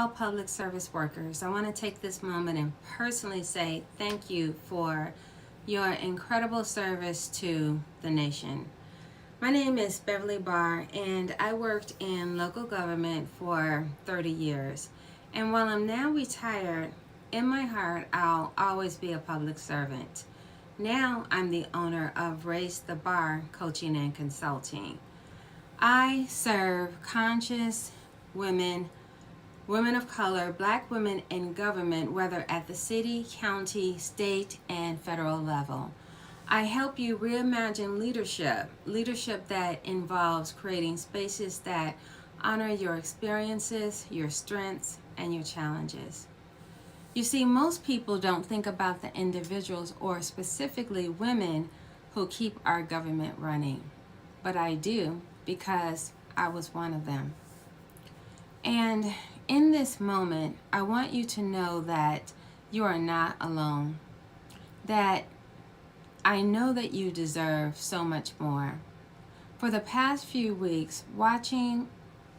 all public service workers, I want to take this moment and personally say thank you for your incredible service to the nation. My name is Beverly Barr, and I worked in local government for 30 years. And while I'm now retired, in my heart, I'll always be a public servant. Now I'm the owner of Raise the Bar Coaching and Consulting. I serve conscious women, women of color, black women in government, whether at the city, county, state, and federal level. I help you reimagine leadership that involves creating spaces that honor your experiences, your strengths, and your challenges. You see, most people don't think about the individuals or specifically women who keep our government running. But I do because I was one of them. And in this moment, I want you to know that you are not alone. That I know that you deserve so much more. For the past few weeks, watching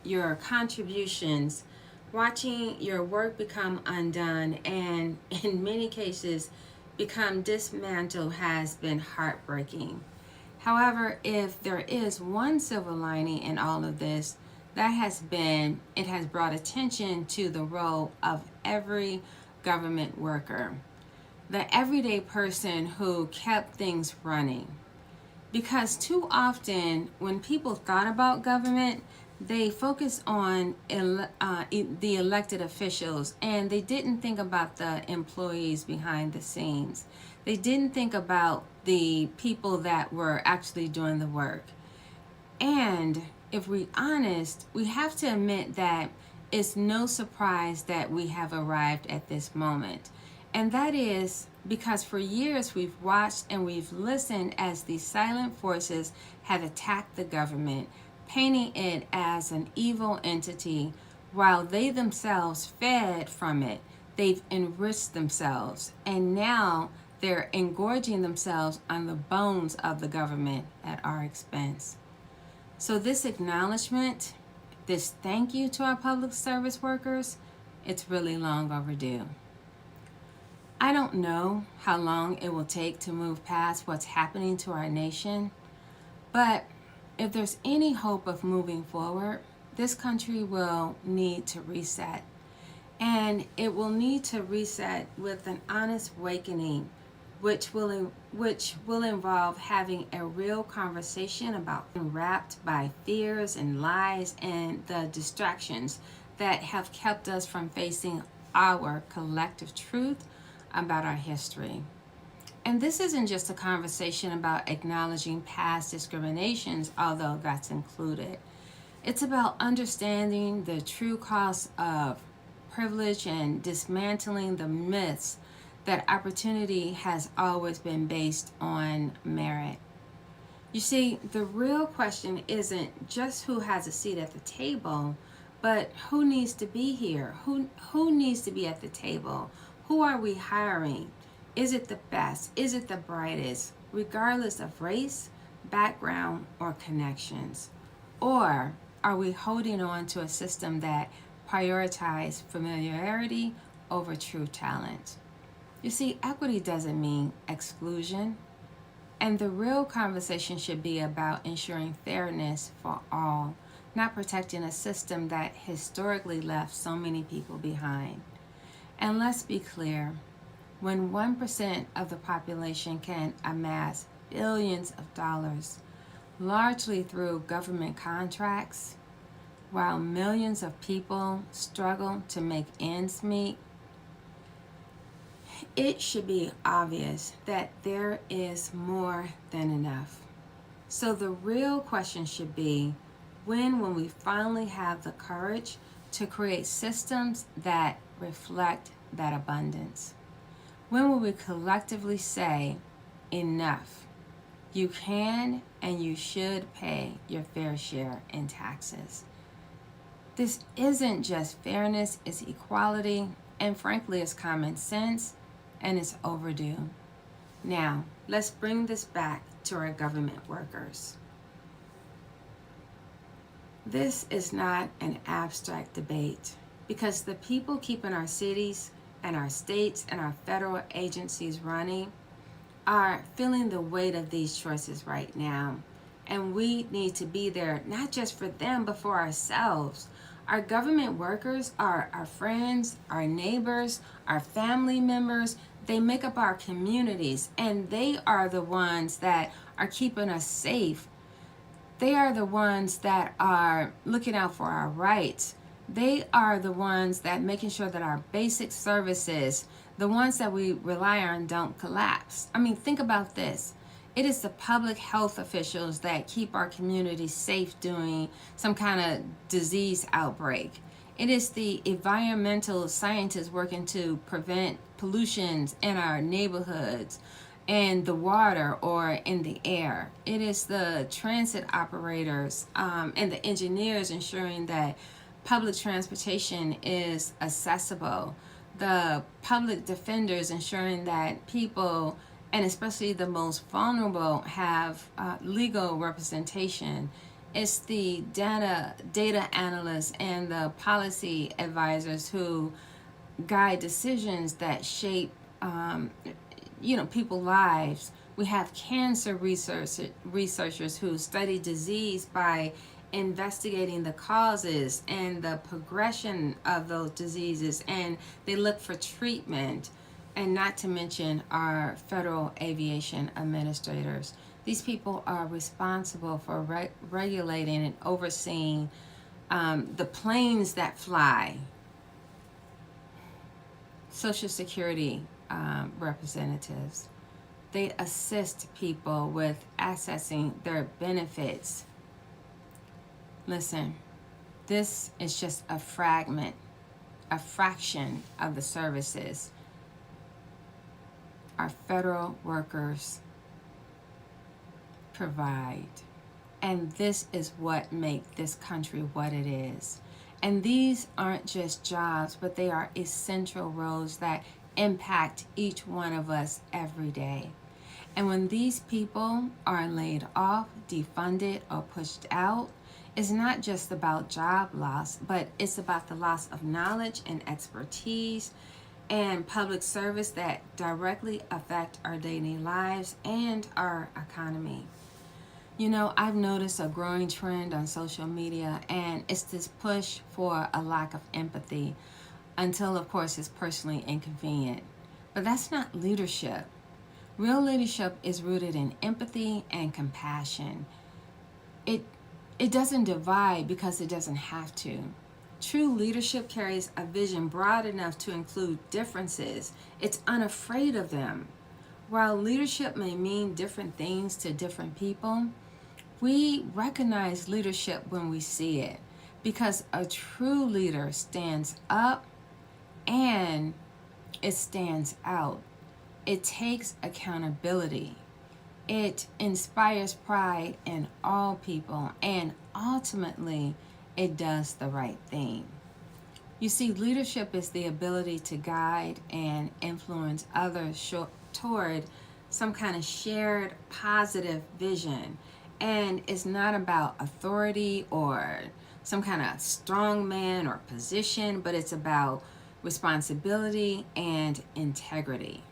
your contributions, watching your work become undone, and in many cases become dismantled has been heartbreaking. However, if there is one silver lining in all of this, that has been it has brought attention to the role of every government worker, the everyday person who kept things running. Because too often, when people thought about government, they focused on the elected officials, and they didn't think about the employees behind the scenes. They didn't think about the people that were actually doing the work. And if we're honest, we have to admit that it's no surprise that we have arrived at this moment. And that is because for years we've watched and we've listened as these silent forces have attacked the government, painting it as an evil entity while they themselves fed from it. They've enriched themselves, and now they're engorging themselves on the bones of the government at our expense. So this acknowledgement, this thank you to our public service workers, it's really long overdue. I don't know how long it will take to move past what's happening to our nation, but if there's any hope of moving forward, this country will need to reset. And it will need to reset with an honest awakening, which will involve having a real conversation about being wrapped by fears and lies and the distractions that have kept us from facing our collective truth about our history. And this isn't just a conversation about acknowledging past discriminations, although that's included. It's about understanding the true cost of privilege and dismantling the myths that opportunity has always been based on merit. You see, the real question isn't just who has a seat at the table, but who needs to be here? Who needs to be at the table? Who are we hiring? Is it the best? Is it the brightest, regardless of race, background, or connections? Or are we holding on to a system that prioritizes familiarity over true talent? You see, equity doesn't mean exclusion, and the real conversation should be about ensuring fairness for all, not protecting a system that historically left so many people behind. And let's be clear, when 1% of the population can amass billions of dollars, largely through government contracts, while millions of people struggle to make ends meet, it should be obvious that there is more than enough. So the real question should be, when will we finally have the courage to create systems that reflect that abundance? When will we collectively say, enough? You can and you should pay your fair share in taxes. This isn't just fairness, it's equality, and frankly, it's common sense, and it's overdue. Now, let's bring this back to our government workers. This is not an abstract debate because the people keeping our cities and our states and our federal agencies running are feeling the weight of these choices right now. And we need to be there, not just for them, but for ourselves. Our government workers are our friends, our neighbors, our family members. They make up our communities, and they are the ones that are keeping us safe. They are the ones that are looking out for our rights. They are the ones that making sure that our basic services, the ones that we rely on, don't collapse. I mean, think about this. It is the public health officials that keep our communities safe during some kind of disease outbreak. It is the environmental scientists working to prevent pollutions in our neighborhoods and the water or in the air. It is the transit operators and the engineers ensuring that public transportation is accessible. The public defenders ensuring that people, and especially the most vulnerable, have legal representation. It's the data analysts and the policy advisors who guide decisions that shape people's lives. We have cancer researchers who study disease by investigating the causes and the progression of those diseases, and they look for treatment. And not to mention our federal aviation administrators. These people are responsible for regulating and overseeing the planes that fly. Social Security representatives. They assist people with accessing their benefits. Listen, this is just a fraction of the services our federal workers provide. And this is what makes this country what it is. And these aren't just jobs, but they are essential roles that impact each one of us every day. And when these people are laid off, defunded, or pushed out, it's not just about job loss, but it's about the loss of knowledge and expertise and public service that directly affect our daily lives and our economy. You know, I've noticed a growing trend on social media, and it's this push for a lack of empathy until, of course, it's personally inconvenient. But that's not leadership. Real leadership is rooted in empathy and compassion. It doesn't divide because it doesn't have to. True leadership carries a vision broad enough to include differences. It's unafraid of them. While leadership may mean different things to different people, we recognize leadership when we see it, because a true leader stands up and it stands out. It takes accountability. It inspires pride in all people, and ultimately, it does the right thing. You see, leadership is the ability to guide and influence others toward some kind of shared positive vision. And it's not about authority or some kind of strong man or position, but it's about responsibility and integrity.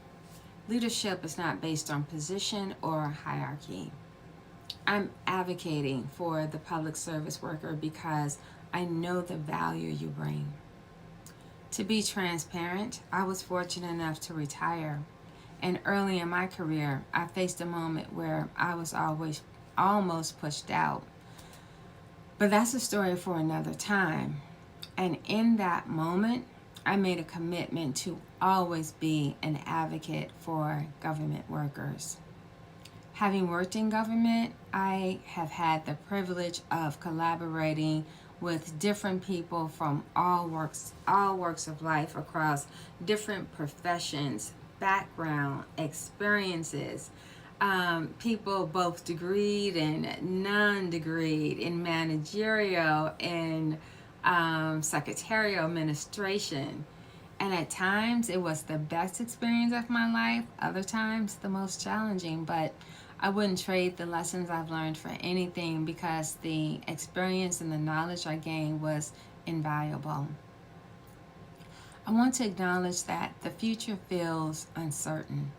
Leadership is not based on position or hierarchy. I'm advocating for the public service worker because I know the value you bring. To be transparent, I was fortunate enough to retire. And early in my career, I faced a moment where I was almost pushed out. But that's a story for another time. And in that moment, I made a commitment to always be an advocate for government workers. Having worked in government, I have had the privilege of collaborating with different people from all walks of life across different professions, background, experiences, people both degreed and non-degreed in managerial and secretarial administration. And at times it was the best experience of my life, other times the most challenging, but I wouldn't trade the lessons I've learned for anything because the experience and the knowledge I gained was invaluable. I want to acknowledge that the future feels uncertain.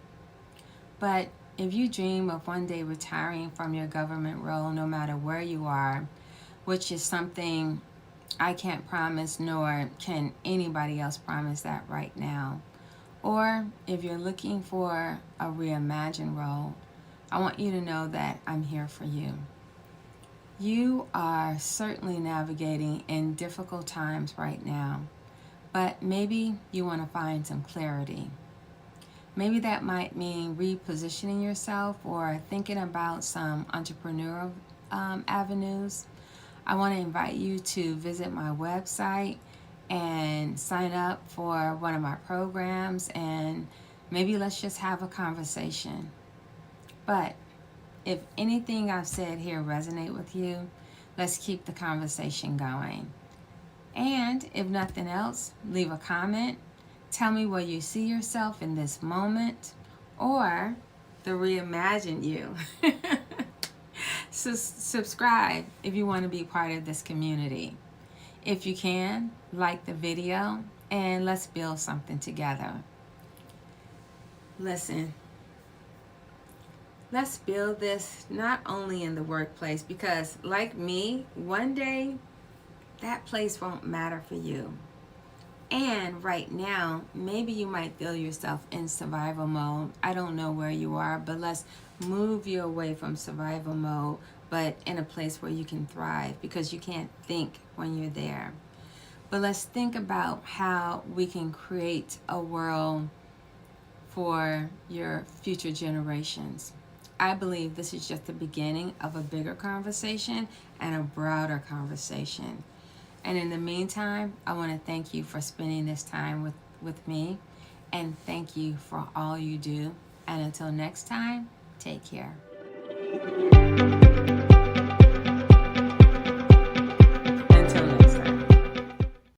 But if you dream of one day retiring from your government role, no matter where you are, which is something I can't promise, nor can anybody else promise that right now, or if you're looking for a reimagined role, I want you to know that I'm here for you. You are certainly navigating in difficult times right now, but maybe you want to find some clarity. Maybe that might mean repositioning yourself or thinking about some entrepreneurial avenues. I want to invite you to visit my website and sign up for one of my programs, and maybe let's just have a conversation. But if anything I've said here resonate with you, let's keep the conversation going. And if nothing else, leave a comment. Tell me where you see yourself in this moment or the reimagined you. So subscribe if you want to be part of this community. If you can, like the video and let's build something together. Listen, let's build this not only in the workplace, because like me, one day that place won't matter for you. And right now, maybe you might feel yourself in survival mode. I don't know where you are, but let's move you away from survival mode, but in a place where you can thrive, because you can't think when you're there. But let's think about how we can create a world for your future generations. I believe this is just the beginning of a bigger conversation and a broader conversation. And in the meantime, I want to thank you for spending this time with me, and thank you for all you do. And until next time, take care.